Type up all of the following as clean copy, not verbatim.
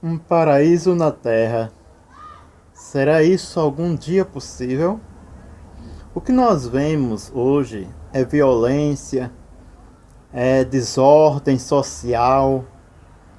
Um paraíso na Terra. Será isso algum dia possível? O que nós vemos hoje é violência, é desordem social.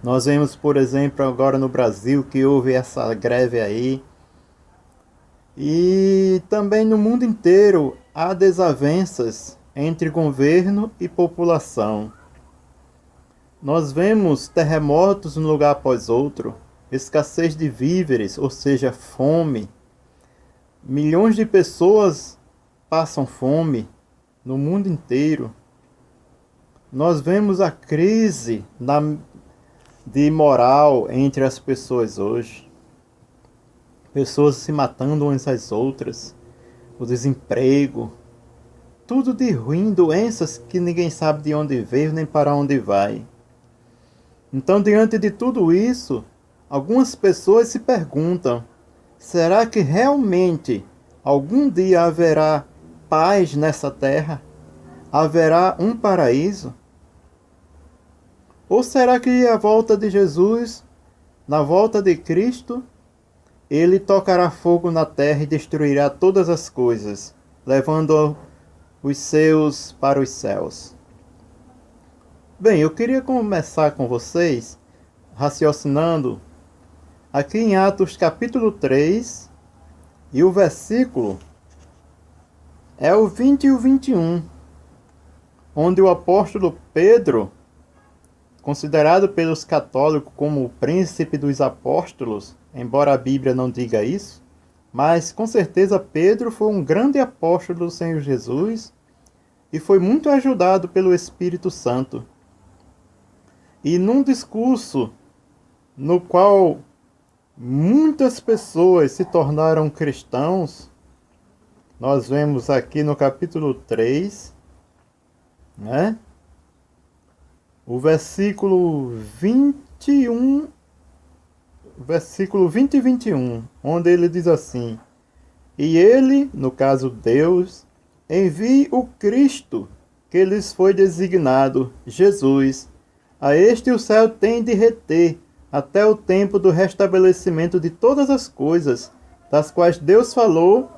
Nós vemos, por exemplo, agora no Brasil que houve essa greve aí. E também no mundo inteiro há desavenças entre governo e população. Nós vemos terremotos um lugar após outro, escassez de víveres, ou seja, fome. Milhões de pessoas passam fome no mundo inteiro. Nós vemos a crise de moral entre as pessoas hoje. Pessoas se matando umas às outras, o desemprego, tudo de ruim, doenças que ninguém sabe de onde veio nem para onde vai. Então, diante de tudo isso, algumas pessoas se perguntam: será que realmente algum dia haverá paz nessa terra? Haverá um paraíso? Ou será que a volta de Jesus, na volta de Cristo, ele tocará fogo na terra e destruirá todas as coisas, levando os seus para os céus? Bem, eu queria começar com vocês raciocinando aqui em Atos capítulo 3, e o versículo é o 20 e o 21, onde o apóstolo Pedro, considerado pelos católicos como o príncipe dos apóstolos, embora a Bíblia não diga isso, mas com certeza Pedro foi um grande apóstolo do Senhor Jesus e foi muito ajudado pelo Espírito Santo. E num discurso no qual muitas pessoas se tornaram cristãos, nós vemos aqui no capítulo 3, né? O versículo 21, versículo 20 e 21, onde ele diz assim: e ele, no caso Deus, envie o Cristo que lhes foi designado, Jesus. A este o céu tem de reter, até o tempo do restabelecimento de todas as coisas, das quais Deus falou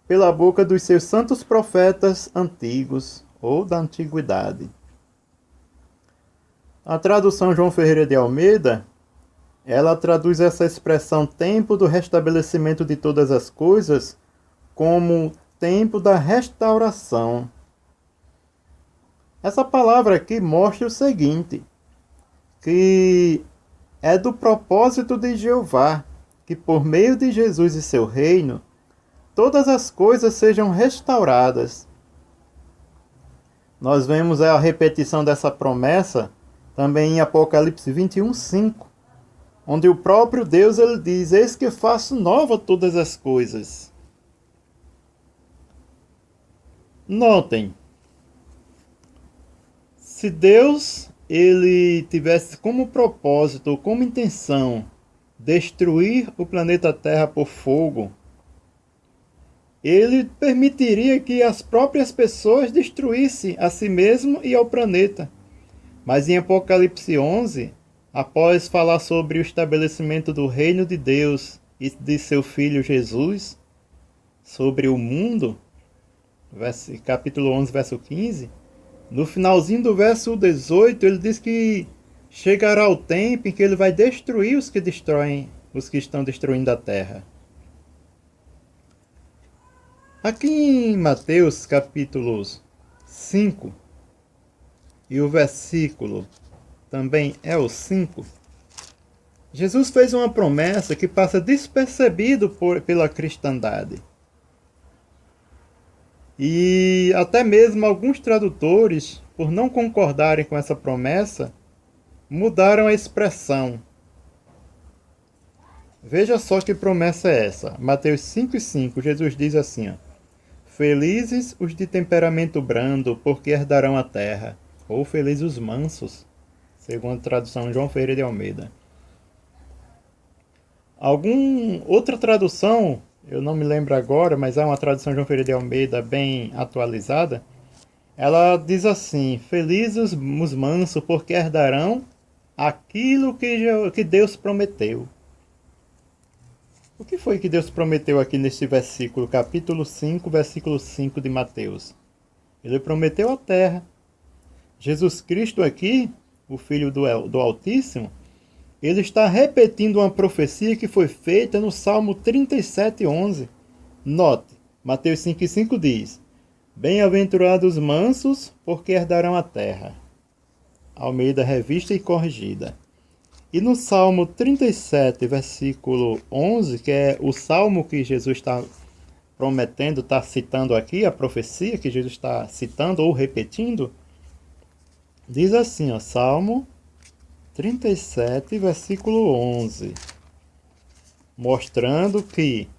pela boca dos seus santos profetas antigos, ou da antiguidade. A tradução João Ferreira de Almeida, ela traduz essa expressão tempo do restabelecimento de todas as coisas como tempo da restauração. Essa palavra aqui mostra o seguinte, que é do propósito de Jeová, que por meio de Jesus e seu reino, todas as coisas sejam restauradas. Nós vemos a repetição dessa promessa também em Apocalipse 21:5, onde o próprio Deus ele diz: eis que faço nova todas as coisas. Notem, se Deus ele tivesse como propósito ou como intenção destruir o planeta Terra por fogo, ele permitiria que as próprias pessoas destruíssem a si mesmo e ao planeta. Mas em Apocalipse 11, após falar sobre o estabelecimento do reino de Deus e de seu Filho Jesus, sobre o mundo, capítulo 11, verso 15, no finalzinho do verso 18, ele diz que chegará o tempo em que ele vai destruir os que estão destruindo a terra. Aqui em Mateus capítulo 5, e o versículo também é o 5, Jesus fez uma promessa que passa despercebido pela cristandade. E até mesmo alguns tradutores, por não concordarem com essa promessa, mudaram a expressão. Veja só que promessa é essa. Mateus 5:5, Jesus diz assim: ó, felizes os de temperamento brando, porque herdarão a terra. Ou felizes os mansos, segundo a tradução João Ferreira de Almeida. Outra tradução, eu não me lembro agora, mas é uma tradução João Ferreira de Almeida bem atualizada. Ela diz assim: felizes os mansos, porque herdarão aquilo que Deus prometeu. O que foi que Deus prometeu aqui neste versículo, capítulo 5, versículo 5 de Mateus? Ele prometeu a terra. Jesus Cristo aqui, o Filho do Altíssimo, ele está repetindo uma profecia que foi feita no Salmo 37:11. Note, Mateus 5:5 diz: Bem-aventurados os mansos, porque herdarão a terra. Almeida Revista e Corrigida. E no Salmo 37, versículo 11, que é o salmo que Jesus está prometendo, está citando aqui, a profecia que Jesus está citando ou repetindo, diz assim, ó, Salmo 37, versículo 11, mostrando que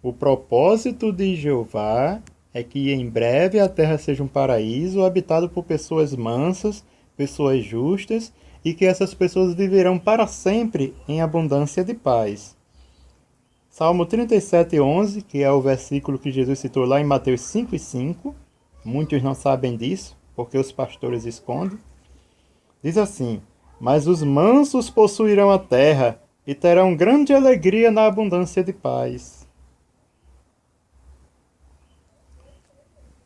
o propósito de Jeová é que em breve a terra seja um paraíso habitado por pessoas mansas, pessoas justas, e que essas pessoas viverão para sempre em abundância de paz. Salmo 37:11, que é o versículo que Jesus citou lá em Mateus 5:5, muitos não sabem disso, porque os pastores escondem, diz assim: Mas os mansos possuirão a terra e terão grande alegria na abundância de paz.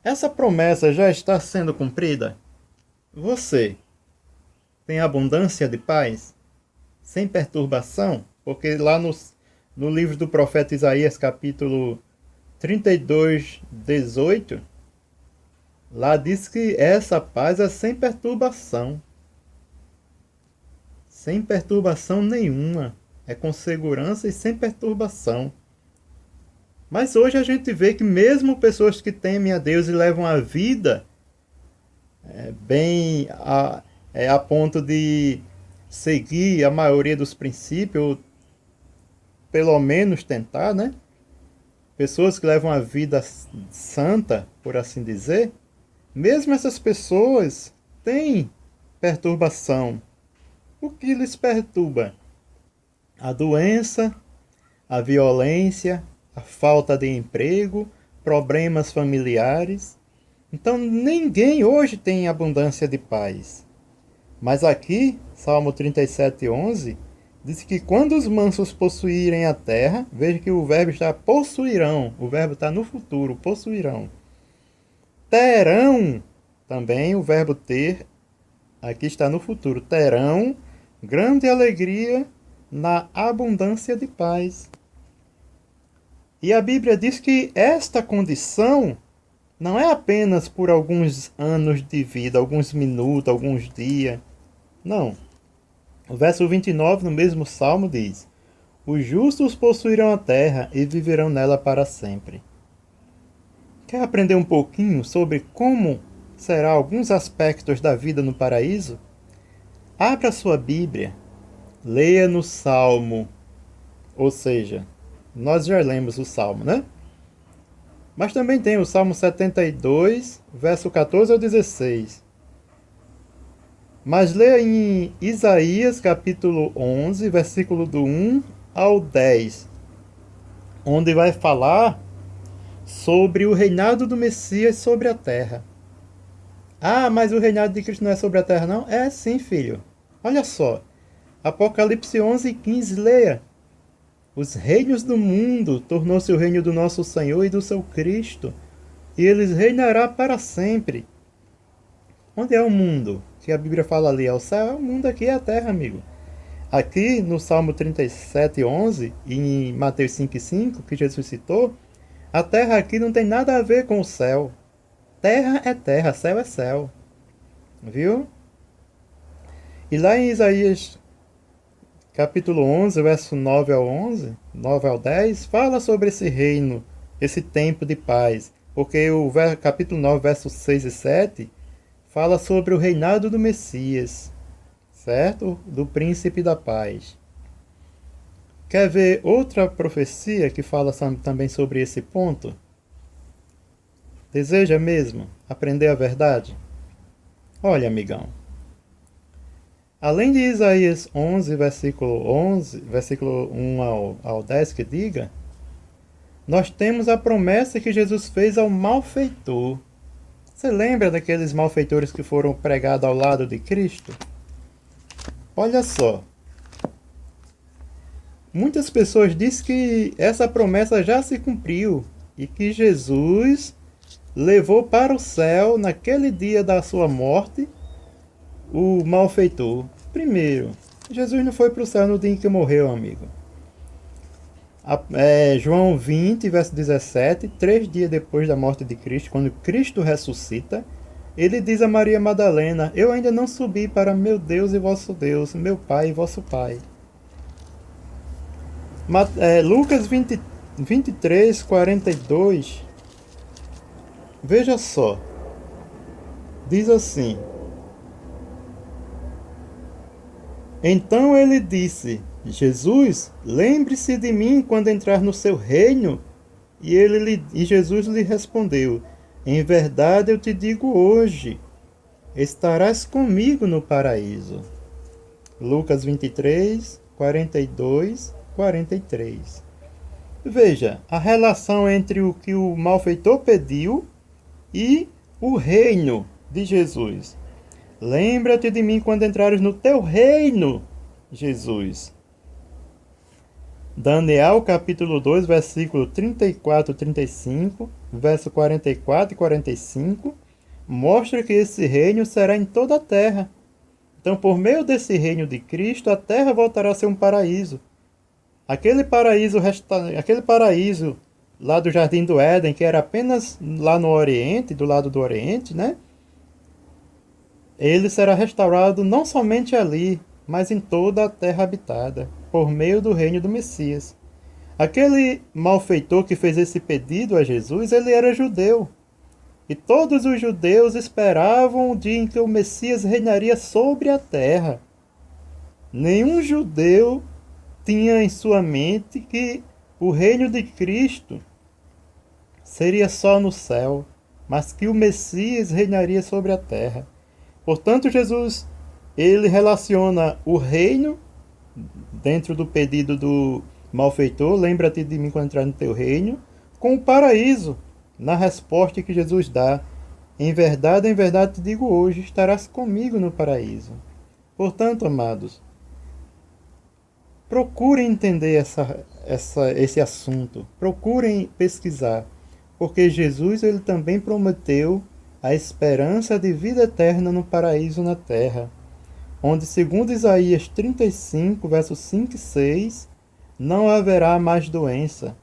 Essa promessa já está sendo cumprida? Você tem abundância de paz? Sem perturbação? Porque lá no livro do profeta Isaías, capítulo 32:18, lá diz que essa paz é sem perturbação. Sem perturbação nenhuma. É com segurança e sem perturbação. Mas hoje a gente vê que mesmo pessoas que temem a Deus e levam a vida bem a ponto de seguir a maioria dos princípios, ou pelo menos tentar, né? Pessoas que levam a vida santa, por assim dizer, mesmo essas pessoas têm perturbação. O que lhes perturba? A doença, a violência, a falta de emprego, problemas familiares. Então ninguém hoje tem abundância de paz. Mas aqui, Salmo 37:11, diz que quando os mansos possuírem a terra, veja que o verbo está possuirão, o verbo está no futuro, possuirão. Terão, também o verbo ter, aqui está no futuro, terão grande alegria na abundância de paz. E a Bíblia diz que esta condição não é apenas por alguns anos de vida, alguns minutos, alguns dias. Não. O verso 29, no mesmo salmo, diz: Os justos possuirão a terra e viverão nela para sempre. Quer aprender um pouquinho sobre como serão alguns aspectos da vida no paraíso? Abra sua Bíblia, leia no Salmo, ou seja, nós já lemos o Salmo, né? Mas também tem o Salmo 72, verso 14 ao 16. Mas leia em Isaías, capítulo 11, versículo do 1 ao 10, onde vai falar sobre o reinado do Messias sobre a terra. Ah, mas o reinado de Cristo não é sobre a terra, não? É sim, filho. Olha só, Apocalipse 11:15, leia. Os reinos do mundo tornou-se o reino do nosso Senhor e do seu Cristo, e eles reinará para sempre. Onde é o mundo? Que a Bíblia fala ali, é o céu, o mundo aqui é a terra, amigo. Aqui no Salmo 37:11 e em Mateus 5:5, que Jesus citou, a terra aqui não tem nada a ver com o céu. Terra é terra, céu é céu. Viu? E lá em Isaías capítulo 11, verso 9 ao 11, 9 ao 10, fala sobre esse reino, esse tempo de paz. Porque o capítulo 9, versos 6 e 7, fala sobre o reinado do Messias, certo? Do príncipe da paz. Quer ver outra profecia que fala também sobre esse ponto? Deseja mesmo aprender a verdade? Olha, amigão. Além de Isaías 11, versículo 1 ao 10, que diga, nós temos a promessa que Jesus fez ao malfeitor. Você lembra daqueles malfeitores que foram pregados ao lado de Cristo? Olha só, muitas pessoas dizem que essa promessa já se cumpriu e que Jesus levou para o céu, naquele dia da sua morte, o malfeitor. Primeiro, Jesus não foi para o céu no dia em que morreu, amigo. João 20, verso 17, 3 dias depois da morte de Cristo, quando Cristo ressuscita, ele diz a Maria Madalena: eu ainda não subi para meu Deus e vosso Deus, meu Pai e vosso Pai. Lucas 23, 42, veja só, diz assim: então ele disse, Jesus, lembre-se de mim quando entrar no seu reino. E Jesus lhe respondeu, em verdade eu te digo hoje, estarás comigo no paraíso. Lucas 23, 42, 43. Veja, a relação entre o que o malfeitor pediu e o reino de Jesus. Lembra-te de mim quando entrares no teu reino, Jesus. Daniel capítulo 2, versículo 34 e 35, verso 44 e 45, mostra que esse reino será em toda a terra. Então, por meio desse reino de Cristo, a terra voltará a ser um paraíso. Aquele paraíso lá do Jardim do Éden, que era apenas lá no Oriente, do lado do Oriente, né? Ele será restaurado não somente ali, mas em toda a terra habitada, por meio do reino do Messias. Aquele malfeitor que fez esse pedido a Jesus, ele era judeu. E todos os judeus esperavam o dia em que o Messias reinaria sobre a terra. Nenhum judeu tinha em sua mente que o reino de Cristo seria só no céu, mas que o Messias reinaria sobre a terra. Portanto, Jesus, ele relaciona o reino, dentro do pedido do malfeitor, lembra-te de mim quando entrar no teu reino, com o paraíso, na resposta que Jesus dá. Em verdade te digo hoje, estarás comigo no paraíso. Portanto, amados, procurem entender esse assunto, procurem pesquisar, porque Jesus ele também prometeu a esperança de vida eterna no paraíso na terra, onde, segundo Isaías 35, versos 5 e 6, não haverá mais doença.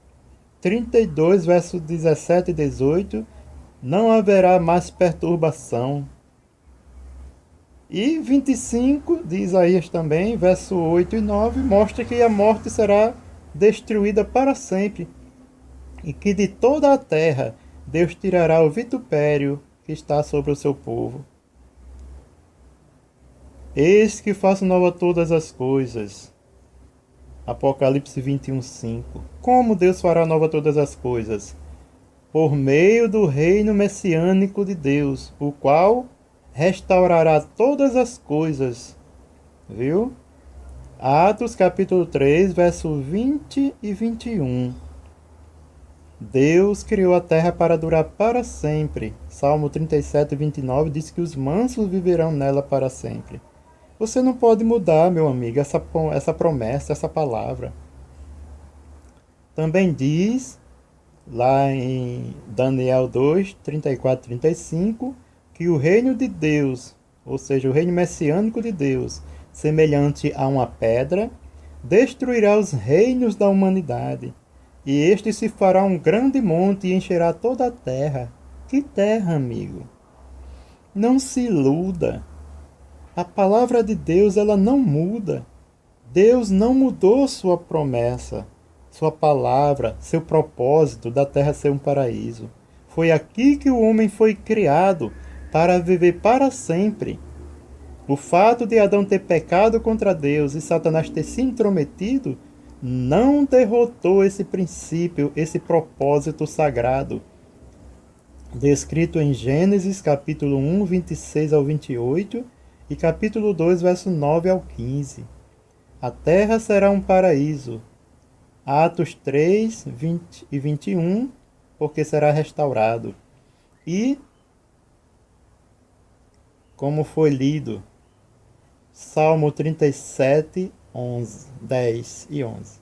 32, versos 17 e 18, não haverá mais perturbação. E 25 de Isaías também, verso 8 e 9, mostra que a morte será destruída para sempre, e que de toda a terra Deus tirará o vitupério que está sobre o seu povo. Eis que faço nova todas as coisas. Apocalipse 21, 5. Como Deus fará nova todas as coisas? Por meio do reino messiânico de Deus, o qual restaurará todas as coisas. Viu? Atos capítulo 3, verso 20 e 21. Deus criou a terra para durar para sempre. Salmo 37, 29 diz que os mansos viverão nela para sempre. Você não pode mudar, meu amigo, essa promessa, essa palavra. Também diz, lá em Daniel 2, 34 e 35, que o reino de Deus, ou seja, o reino messiânico de Deus, semelhante a uma pedra, destruirá os reinos da humanidade. E este se fará um grande monte e encherá toda a terra. Que terra, amigo? Não se iluda. A palavra de Deus, ela não muda. Deus não mudou sua promessa, sua palavra, seu propósito da terra ser um paraíso. Foi aqui que o homem foi criado, para viver para sempre. O fato de Adão ter pecado contra Deus e Satanás ter se intrometido não derrotou esse princípio, esse propósito sagrado, descrito em Gênesis capítulo 1, 26 ao 28 e capítulo 2, verso 9 ao 15. A terra será um paraíso. Atos 3, 20 e 21, porque será restaurado. E, como foi lido, Salmo 37, 10 e 11.